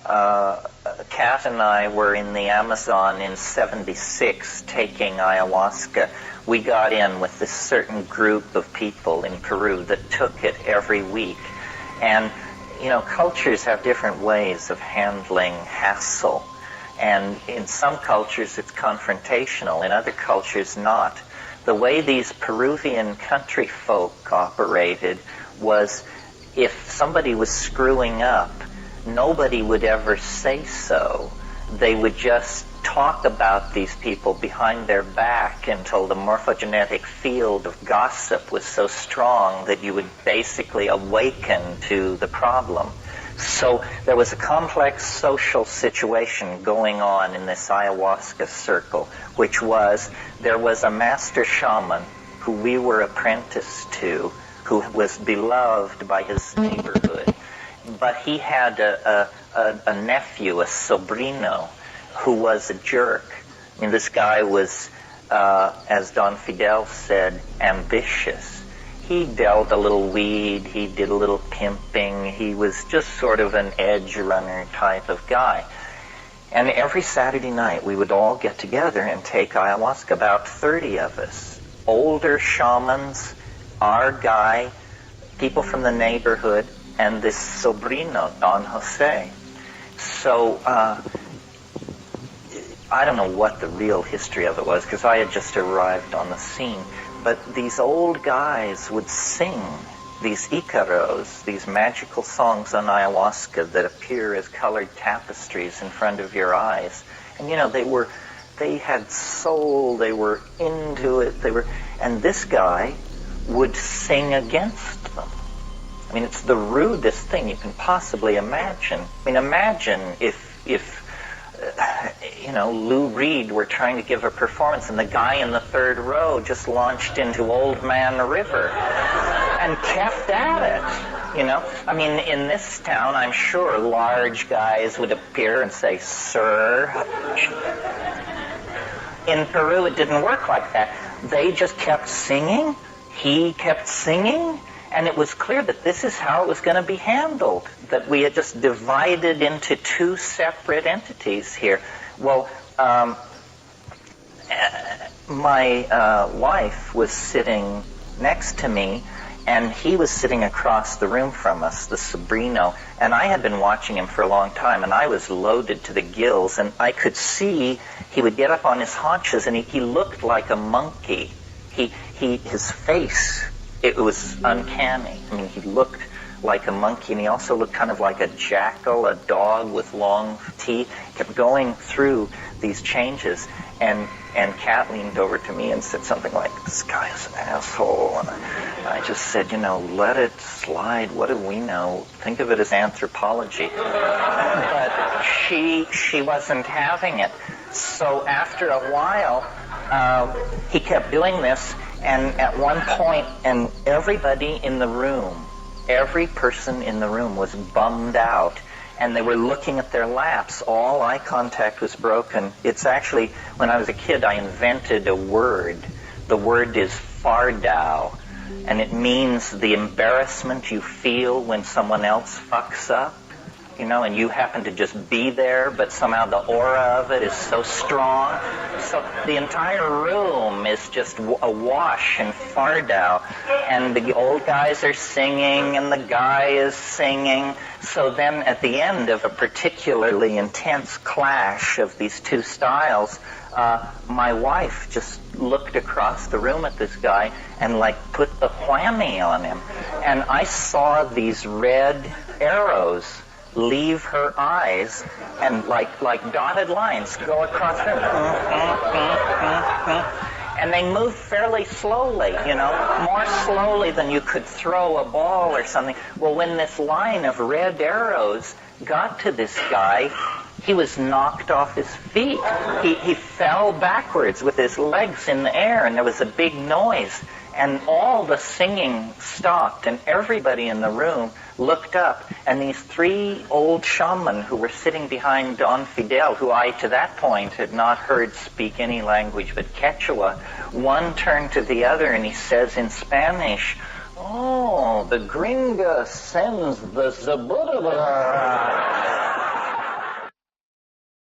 Kat and I were in the Amazon in '76 taking ayahuasca. We got in with this certain group of people in Peru that took it every week. And, cultures have different ways of handling hassle. And in some cultures it's confrontational, in other cultures not. The way these Peruvian country folk operated was if somebody was screwing up, nobody would ever say so. They would just talk about these people behind their back until the morphogenetic field of gossip was so strong that you would basically awaken to the problem. So there was a complex social situation going on in this ayahuasca circle, which was there was a master shaman who we were apprenticed to, who was beloved by his neighborhood. But he had a nephew, a sobrino, who was a jerk. I mean, this guy was, as Don Fidel said, ambitious. He dealt a little weed, he did a little pimping, he was just sort of an edge runner type of guy. And every Saturday night we would all get together and take ayahuasca, about 30 of us. Older shamans, our guy, people from the neighborhood, and this sobrino, Don Jose. So, I don't know what the real history of it was, because I had just arrived on the scene. But these old guys would sing these icaros, these magical songs on ayahuasca that appear as colored tapestries in front of your eyes. And they had soul, they were into it, and this guy would sing against them. I mean, it's the rudest thing you can possibly imagine. I mean, imagine if Lou Reed were trying to give a performance and the guy in the third row just launched into Old Man River and kept at it, I mean, in this town, I'm sure large guys would appear and say, "Sir." In Peru, it didn't work like that. They just kept singing. He kept singing. And it was clear that this is how it was going to be handled, that we had just divided into two separate entities here. Well, my wife was sitting next to me, and he was sitting across the room from us, the sobrino, and I had been watching him for a long time, and I was loaded to the gills, and I could see he would get up on his haunches, and he looked like a monkey. His face... It was uncanny. I mean, he looked like a monkey, and he also looked kind of like a jackal, a dog with long teeth. Kept going through these changes, and Kat leaned over to me and said something like, "This guy's an asshole." And I just said, let it slide. What do we know? Think of it as anthropology. But she wasn't having it. So after a while, he kept doing this. And at one point, and everybody in the room, every person in the room was bummed out, and they were looking at their laps. All eye contact was broken. It's actually, when I was a kid, I invented a word. The word is fardow, and it means the embarrassment you feel when someone else fucks up. And you happen to just be there, but somehow the aura of it is so strong. So the entire room is just awash in fardow. And the old guys are singing, and the guy is singing. So then at the end of a particularly intense clash of these two styles, my wife just looked across the room at this guy and put the whammy on him. And I saw these red arrows leave her eyes and like dotted lines go across them. And they move fairly slowly, more slowly than you could throw a ball or something. Well, when this line of red arrows got to this guy, he was knocked off his feet. He fell backwards with his legs in the air, and there was a big noise. And all the singing stopped, and everybody in the room looked up, and these three old shaman who were sitting behind Don Fidel, who I, to that point, had not heard speak any language but Quechua, one turned to the other, and he says in Spanish, "Oh, the gringa sends the zabura."